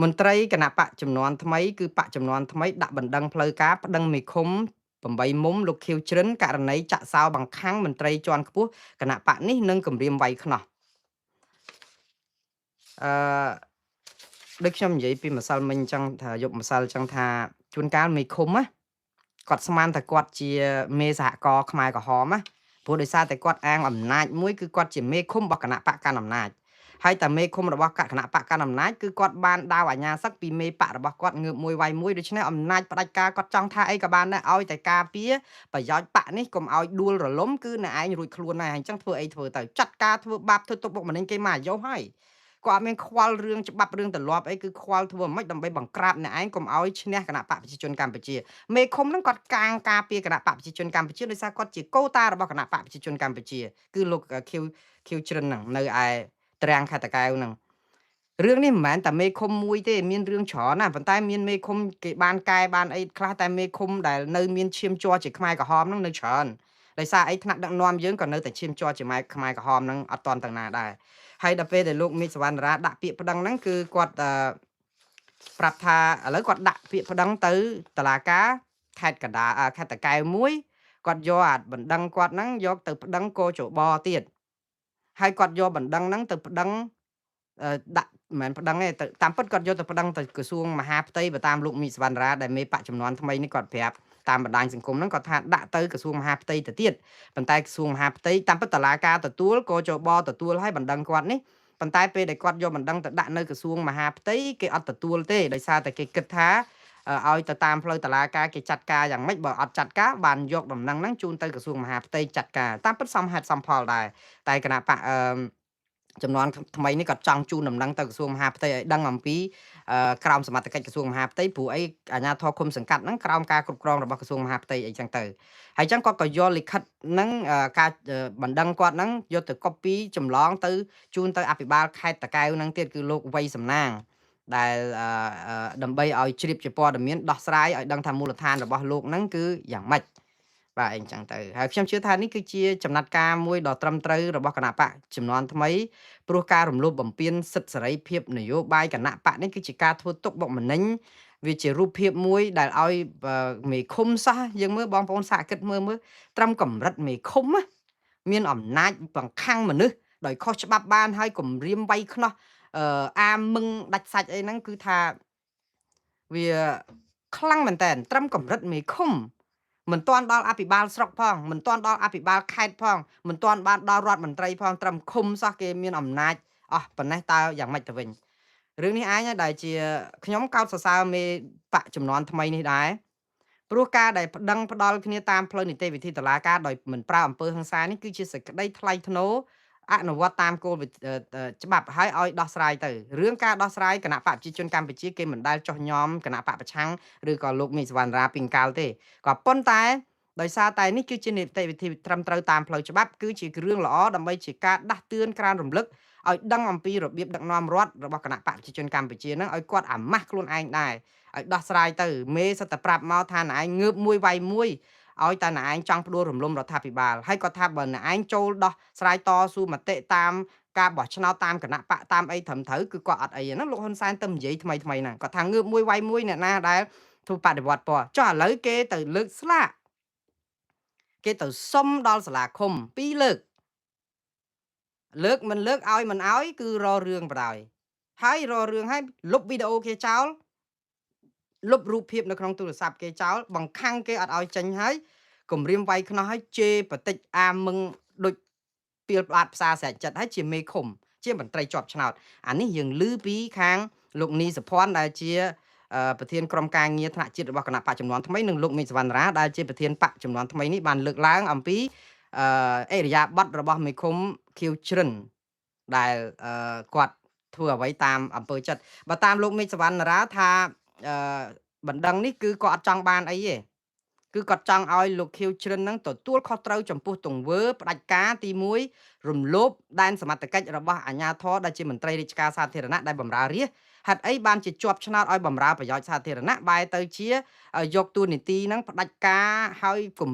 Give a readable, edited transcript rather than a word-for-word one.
មន្ត្រីគណៈបកចំនួនថ្មីគឺបកចំនួនថ្មីដាក់បណ្ដឹងផ្លូវការប្តឹងមេឃុំ8មុំលោកខៀវជ្រិនករណីចាក់សោបង្ខាំងមន្ត្រីជាន់ខ្ពស់គណៈបកនេះនឹងគម្រាមវាយខ្នោះអឺដូចខ្ញុំនិយាយពីម្សិលមិញអញ្ចឹងថាយប់ម្សិលអញ្ចឹងថាជួនកាលមេឃុំណាគាត់ស្មានតែគាត់ជាមេសហគមន៍ខ្មែរក្រហមណាព្រោះដោយសារតែគាត់អាងអំណាចមួយគឺគាត់ជាមេឃុំរបស់គណៈបកកណ្ដាលអំណាចហើយតែមេឃុំរបស់គណៈបកកណ្ដាលអំណាចគឺគាត់បានដាវអាញាសឹកពីមេបករបស់គាត់ងើបមួយវាយមួយដូច្នេះអំណាចផ្ដាច់ការគាត់ចង់ថាអីក៏បានដែរឲ្យតែការពារប្រយោជន៍បកនេះកុំឲ្យដួលរលំគឺអ្នកឯងរួចខ្លួនហើយអញ្ចឹងធ្វើអីធ្វើទៅចាត់ការធ្វើបាបធ្វើទុកបុកម្នេញគេមកអាយុហើយគាត់អត់មានខ្វល់រឿងច្បាប់រឿងទម្លាប់អីគឺខ្វល់ធ្វើមិនដើម្បីបង្ក្រាបអ្នកឯងកុំឲ្យឈ្នះគណៈបកប្រជាជនកម្ពុជាមេឃុំហ្នឹងគាត់កាងការពារគណៈបកប្រជាជនកម្ពុជាដោយសារគាត់ជាកូតារបស់គណៈបកប្រជាជនកម្ពុជាគឺលោកខៀវជ្រិនហ្នឹងនៅឯត្រាំងខេត្តតាកែវហ្នឹងរឿងនេះមិនមែនតែមេឃុំមួយទេមានរឿងច្រើនណាស់ប៉ុន្តែមានមេឃុំគេបានកែបានអីខ្លះតែមេឃុំដែលនៅមានឈាមជ័រជាខ្មែរក្រហមហ្នឹងនៅច្រើនដោយសារអីថ្នាក់ដឹកនាំយើងក៏នៅតែឈាមជ័រជាខ្មែរក្រហមហ្នឹងអត់តន់ទៅណាដែរហើយដល់ពេលដែលលោកមេឃសវណ្ណរាដាក់ពាក្យប្តឹងហ្នឹងគឺគាត់ប្រាប់ថាឥឡូវគាត់ដាក់ពាក្យប្តឹងទៅតុលាការខេត្តកណ្ដាលខេត្តតាកែវមួយគាត់យកអាបណ្ដឹងគាត់ហ្នឹងយកទៅប្តឹងកោជបទៀតហើយគាត់យកបណ្ដឹងហ្នឹងទៅប្តឹងដាក់មិនមែនប្តឹងទេទៅតាមពិតគាត់យកទៅប្តឹងទៅក្រសួងមហាផ្ទៃបើតាមលោកមីសវណ្ណរាដែលមេបកចំនួនថ្មីនេះគាត់ប្រាប់តាមបណ្ដាញសង្គមហ្នឹងគាត់ថាដាក់ទៅក្រសួងមហាផ្ទៃទៅទៀតប៉ុន្តែក្រសួងមហាផ្ទៃតាមពិតតឡាការទទួលកោជបទទួលឲ្យបណ្ដឹងគាត់នេះប៉ុន្តែពេលដែលគាត់យកបណ្ដឹងទៅដាក់នៅក្រសួងមហាផ្ទៃគេអត់ទទួលទេដោយសារតែគេគិតថាឲ្យទៅតាមផ្លូវតឡាការគេចាត់ការយ៉ាងម៉េចបើអត់ចាត់ការបានយកដំណឹងហ្នឹងជូនទៅក្រសួងមហាផ្ទៃចាត់ការតាមពិតសមហេតុសមផលដែរតែគណៈបកចំនួនថ្មីនេះគាត់ចង់ជូនដំណឹងទៅក្រសួងមហាផ្ទៃឲ្យដឹងអំពីក្រមសមត្ថកិច្ចក្រសួងមហាផ្ទៃព្រោះអីអាជ្ញាធរឃុំសង្កាត់ហ្នឹងក្រោមការគ្រប់គ្រងរបស់ក្រសួងមហាផ្ទៃអីចឹងទៅហើយចឹងគាត់ក៏យកលិខិតហ្នឹងការបណ្ដឹងគាត់ហ្នឹងយកទៅ copy ចម្លងទៅជូនទៅអភិបាលខេត្តតាកែវហ្នឹងទៀតគឺលោកវ័យសំណាងដែលដើម្បីឲ្យជ្រាបជាព័ត៌មានដោះស្រាយឲ្យដឹងថាមូលដ្ឋានរបស់លោកហ្នឹងគឺយ៉ាងម៉េចបាទអញ្ចឹងទៅហើយខ្ញុំជឿថានេះគឺជាចំណាត់ការមួយដ៏ត្រឹមត្រូវរបស់គណៈបកចំនួនថ្មីព្រោះការរំលោភបំពានសិទ្ធិសេរីភាពនយោបាយគណៈបកនេះគឺជាការធ្វើទុកបុកម្នេញវាជារូបភាពមួយដែលឲ្យមេឃុំសោះយើងមើលបងប្អូនសាកគិតមើលត្រឹមកម្រិតមេឃុំណាមានអំណាចបង្ខាំងមនុស្សដោយខុសច្បាប់បានហើយគំរាមវាយខ្នោះអាមឹងដាច់សាច់អីហ្នឹងគឺថាវាខ្លាំងមែនតើត្រឹមកម្រិតមេឃុំមិនទាន់ដល់អភិបាលស្រុកផងមិនទាន់ដល់អភិបាលខេត្តផងមិនទាន់បានដល់រដ្ឋមន្ត្រីផងត្រឹមឃុំសោះគេមានអំណាចអស់ប៉ុណ្ណេះតើយ៉ាងម៉េចទៅវិញរឿងនេះឯងដែលជាខ្ញុំកោតសរសើរមេបកចំនួនថ្មីនេះដែរព្រោះការដែលប្តឹងផ្ដាល់គ្នាតាមផ្លូវនីតិវិធីតុលាការដោយមិនប្រើអំពើហិង្សានេះគឺជាសេចក្តីថ្លៃថ្នូរអនុវត្តតាមគោលច្បាប់ហើយឲ្យដោះស្រាយទៅរឿងការដោះស្រាយគណៈបកប្រជាជនកម្ពុជាគេមិនដែលចោះញោមគណៈបកប្រឆាំងឬក៏លោកមីសវណ្ណរាពីងកាលទេក៏ប៉ុន្តែដោយសារតែនេះគឺជានីតិវិធីត្រឹមត្រូវតាមផ្លូវច្បាប់គឺជារឿងល្អដើម្បីជាការដាស់តឿនក្រានរំលឹកឲ្យដឹងអំពីរបៀបដឹកនាំរដ្ឋរបស់គណៈបកប្រជាជនកម្ពុជានឹងឲ្យគាត់អាម៉ាស់ខ្លួនឯងដែរឲ្យដោះស្រាយទៅមេសិតតែប្រាប់មកថាណែឯងងើបមួយវាយមួយឲ្យតែណែឯងចង់ផ្ដួលរំលំរដ្ឋាភិបាលហើយគាត់ថាបើណែឯងចូលដោះស្រាយតស៊ូមតិតាមការបោះឆ្នោតតាមគណៈបកតាមអីត្រឹមត្រូវគឺគាត់អត់អីហ្នឹងលោកហ៊ុនសែនទៅនិយាយថ្មីហ្នឹងគាត់ថាងើបមួយវាយមួយអ្នកណាដែលធ្វើបដិវត្តពណ៌ចុះឥឡូវគេទៅលើកស្លាកគេទៅសុំដល់សាលាឃុំ2លើកលើកមិនលើកឲ្យមិនឲ្យគឺររឿងបណ្ដោយហើយររឿងឲ្យលុបវីដេអូគេចោលលុបរូបភាពនៅក្នុងទូរស័ព្ទគេចោលបង្ខាំងគេអត់ឲ្យចេញហើយគម្រាមវាយខ្នោះឲ្យជេរបតិចអាមឹងដូចពីលផ្អាតផ្សារស្រែកចិត្តហើយជាមេឃុំជាមន្ត្រីជាប់ឆ្នោតអានេះយើងឮពីខាងលោកនីសុភ័ណ្ឌដែលជាប្រធានក្រុមការងារថ្នាក់ជាតិរបស់គណៈបកចំនួនថ្មីនិងលោកមេឃសវណ្ណរាដែលជាប្រធានបកចំនួនថ្មីនេះបានលើកឡើងអំពីអិរិយាបថរបស់មេឃុំខៀវជ្រិនដែលគាត់ធ្វើអ្វីតាមអំពើចិត្តបើតាមលោកមេឃសវណ្ណរាថាអឺបណ្ដឹងនេះគឺគាត់អត់ចង់បានអីទេគឺគាត់ចង់ឲ្យលោកខៀវជ្រិនហ្នឹងទទួលខុសត្រូវចំពោះទង្វើផ្ដាច់ការទី1រំលោភដែនសមត្ថកិច្ចរបស់អាជ្ញាធរដែលជាមន្ត្រីរាជការសាធារណៈដែលបម្រើរាជហេតុអីបានជាជាប់ឆ្នោតឲ្យបម្រើប្រយោជន៍សាធារណៈបែរទៅជាយកតួនាទីហ្នឹងផ្ដាច់ការឲ្យគំ